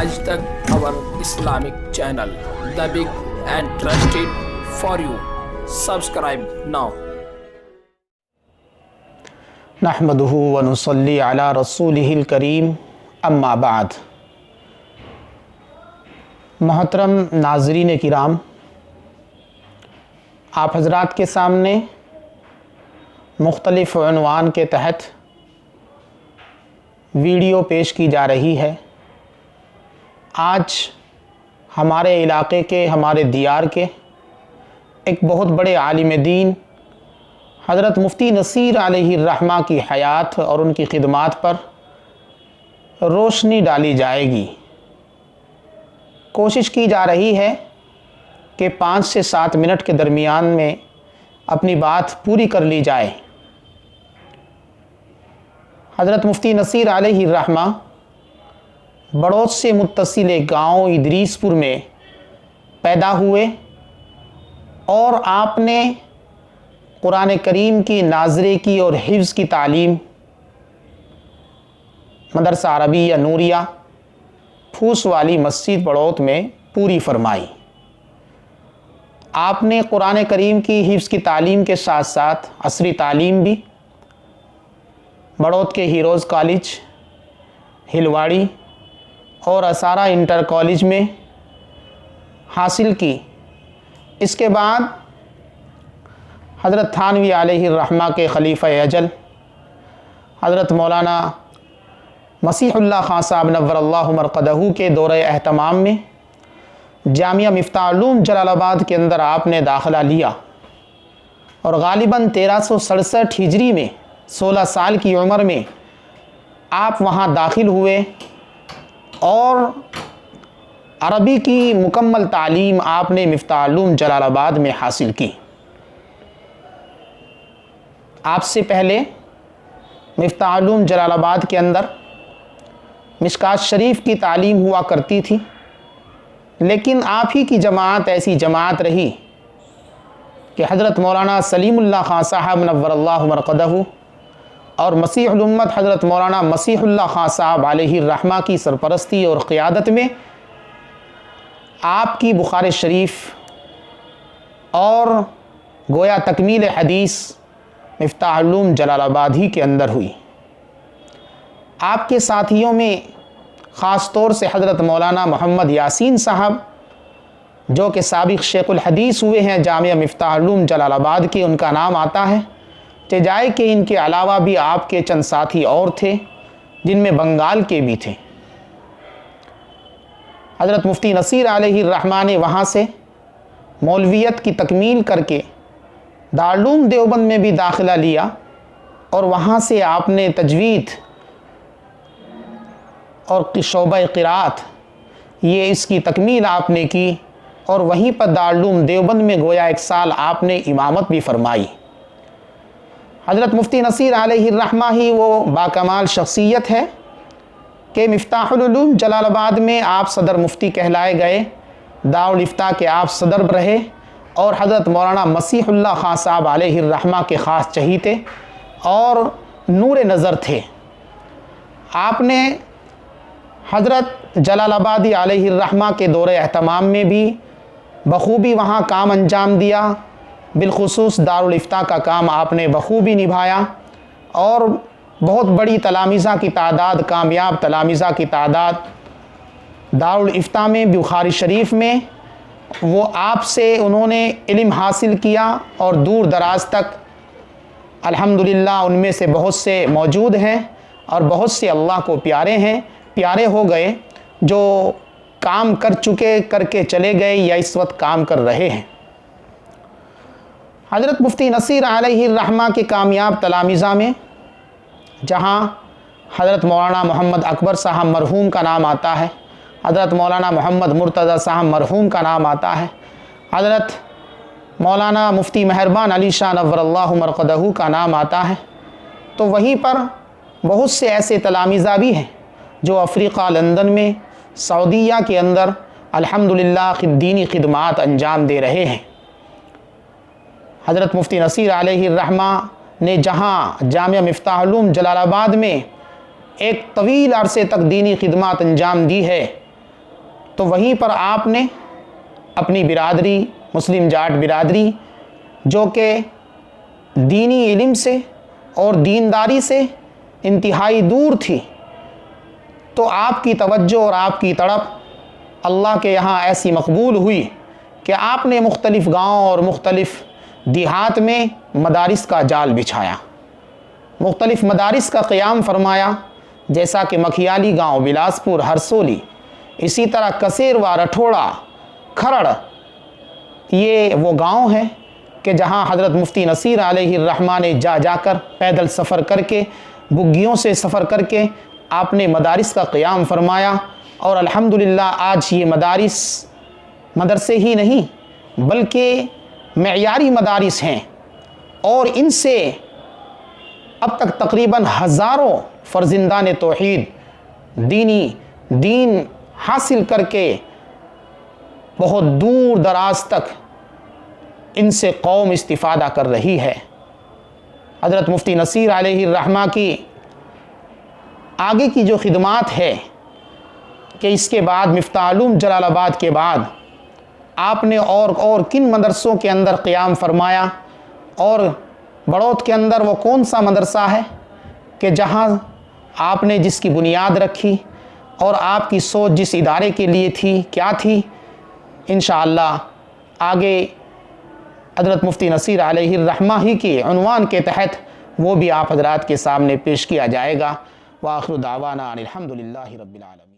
आज तक our Islamic channel, the big and trusted for you. Subscribe now. नहमदुहु व नुसल्ली अला रसूलिहिल करीम अम्मा बाद। मोहतरम नाज़रीन किराम, आप हज़रात के सामने मुख्तलिफ़ उन्वान के तहत वीडियो पेश की जा रही है। आज हमारे इलाक़े के, हमारे दियार के एक बहुत बड़े आलिम दीन हज़रत मुफ्ती नसीर अलैहिर्रहमा की हयात और उनकी खिदमात पर रोशनी डाली जाएगी। कोशिश की जा रही है कि 5 से 7 मिनट के दरमियान में अपनी बात पूरी कर ली जाए। हज़रत मुफ्ती नसीर अलैहिर्रहमा बड़ौत से मुत्तसिल एक गाँव इदरीसपुर में पैदा हुए और आपने कुरान करीम की नाज़रे की और हिफ्ज़ की तालीम मदरसा अरबिया नूरिया फूस वाली मस्जिद बड़ौत में पूरी फरमाई। आपने कुरान करीम की हिफ्ज़ की तालीम के साथ साथ असरी तालीम भी बड़ौत के हीरोज़ कॉलेज, हिलवाड़ी और असारा इंटर कॉलेज में हासिल की। इसके बाद हज़रत थानवी अलैहिर्रहमा के खलीफ़ा अजल हज़रत मौलाना मसीहुल्लाह खां साहब नव्वरल्लाहु मरक़दहू के दौरे एहतमाम में जामिया मिफ्ताह उलूम जलालाबाद के अंदर आपने दाखिला लिया और गालिबन 1367 हिजरी में 16 साल की उम्र में आप वहाँ दाखिल हुए और अरबी की मुकम्मल तालीम आपने मिफ्ताह उलूम जलालाबाद में हासिल की। आपसे पहले मिफ्ताह उलूम जलालाबाद के अंदर मिशकात शरीफ की तालीम हुआ करती थी, लेकिन आप ही की जमात ऐसी जमात रही कि हज़रत मौलाना सलीमुल्लाह खां साहब नव्वरल्लाहु मरक़दहू और मसीहुल उम्मत हज़रत मौलाना मसीहुल्लाह खां साहब अलैहिर्रहमा की सरपरस्ती और क़ियादत में आपकी बुखार शरीफ और गोया तकमील हदीस मिफ्ताह उलूम जलालाबाद ही के अंदर हुई। आपके साथियों में ख़ास तौर से हज़रत मौलाना मोहम्मद यासीन साहब जो कि साबिक़ शेखुल हदीस हुए हैं जामिया मिफ्ताह उलूम जलालाबाद के, उनका नाम आता है। जाए कि इनके अलावा भी आपके चंद साथी और थे जिनमें बंगाल के भी थे। हज़रत मुफ्ती नसीर अलैहिर्रहमा ने वहाँ से मौलवियत की तकमील करके दारुल देवबंद में भी दाखिला लिया और वहाँ से आपने तजवीद और शोबा क़िरात ये इसकी तकमील आपने की और वहीं पर दारुल देवबंद में गोया 1 साल आपने इमामत भी फरमाई। हज़रत मुफ्ती नसीर अलैहिर्रहमा ही वो बाकमाल शख्सियत है कि मिफ्ताहुल उलूम जलालाबाद में आप सदर मुफ्ती कहलाए गए, दारुल इफ्ता के आप सदर रहे और हज़रत मौलाना मसीहुल्लाह खां साहब अलैहिर्रहमा के ख़ास चहीते और नूर नज़र थे। आपने हज़रत जलालाबादी अलैहिर्रहमा के दौरे एहतमाम में भी बखूबी वहाँ काम अंजाम दिया। बिलखुसूस दारुल इफ्ता का काम आपने बखूबी निभाया और बहुत बड़ी तलामीज़ा की तादाद, कामयाब तलामीज़ा की तादाद दारुल इफ्ता में बुखारी शरीफ में वो आपसे उन्होंने इल्म हासिल किया और दूर दराज तक अल्हम्दुलिल्लाह उनमें से बहुत से मौजूद हैं और बहुत से अल्लाह को प्यारे हो गए जो काम कर चुके, करके चले गए या इस वक्त काम कर रहे हैं। हज़रत मुफ्ती नसीर अलैहिर्रहमा के कामयाब तलामीज़ा में जहाँ हज़रत मौलाना मोहम्मद अकबर साहब मरहूम का नाम आता है, हज़रत मौलाना मोहम्मद मुर्तज़ा साहब मरहूम का नाम आता है, हज़रत मौलाना मुफ्ती मेहरबान अली शाह नव्वरल्लाहु मरक़दहू का नाम आता है, तो वहीं पर बहुत से ऐसे तलामीज़ा भी हैं जो अफ़्रीका, लंदन में, सऊदीया के अंदर अल्हम्दुलिल्लाह दीनी खिदमात अंजाम दे रहे हैं। हज़रत मुफ्ती नसीर अलैहिर्रहमा ने जहाँ जामिया मिफ्ताह उलूम जलालाबाद में एक तवील अरसे तक दीनी खिदमत अंजाम दी है, तो वहीं पर आपने अपनी बिरादरी, मुस्लिम जाट बिरादरी, जो कि दीनी इल्म से और दीनदारी से इंतहाई दूर थी, तो आपकी तवज्जो और आपकी तड़प अल्लाह के यहाँ ऐसी मकबूल हुई कि आपने मुख्तलिफ़ गाँव और मुख्तलिफ़ देहात में मदारिस का जाल बिछाया, मुख्तलिफ़ मदारिस का क़याम फरमाया, जैसा कि मखियाली गाँव, बिलासपुर, हरसोली, इसी तरह कसेरवा, रठोड़ा, खरड़, ये वो गांव हैं कि जहां हज़रत मुफ्ती नसीर अलैहिर्रहमा ने जाकर पैदल सफ़र करके, बुग्गियों से सफ़र करके आपने मदारिस का क़याम फरमाया। और अल्हम्दुलिल्लाह आज ये मदारिस मदरसे ही नहीं बल्कि मेयारी मदारिस हैं, और इनसे अब तक तकरीबन हज़ारों फ़र्ज़िंदान तौहीद दीन हासिल करके बहुत दूर दराज तक इनसे कौम इस्तिफ़ादा कर रही है। हज़रत मुफ्ती नसीर अलैहिर्रहमा की आगे की जो खिदमात है कि इसके बाद मिफ्ताहुल जलालाबाद के बाद आपने और किन मदरसों के अंदर क़याम फरमाया, और बड़ौत के अंदर वो कौन सा मदरसा है कि जहाँ आपने जिसकी बुनियाद रखी और आपकी सोच जिस इदारे के लिए थी क्या थी, इंशाअल्लाह आगे हज़रत मुफ्ती नसीर अलैहिर्रहमा ही के उन्वान के तहत वो भी आप हज़रात के सामने पेश किया जाएगा। व आखिर दावाना अनिल हम्दुलिल्लाहि रब्बिल आलमीन।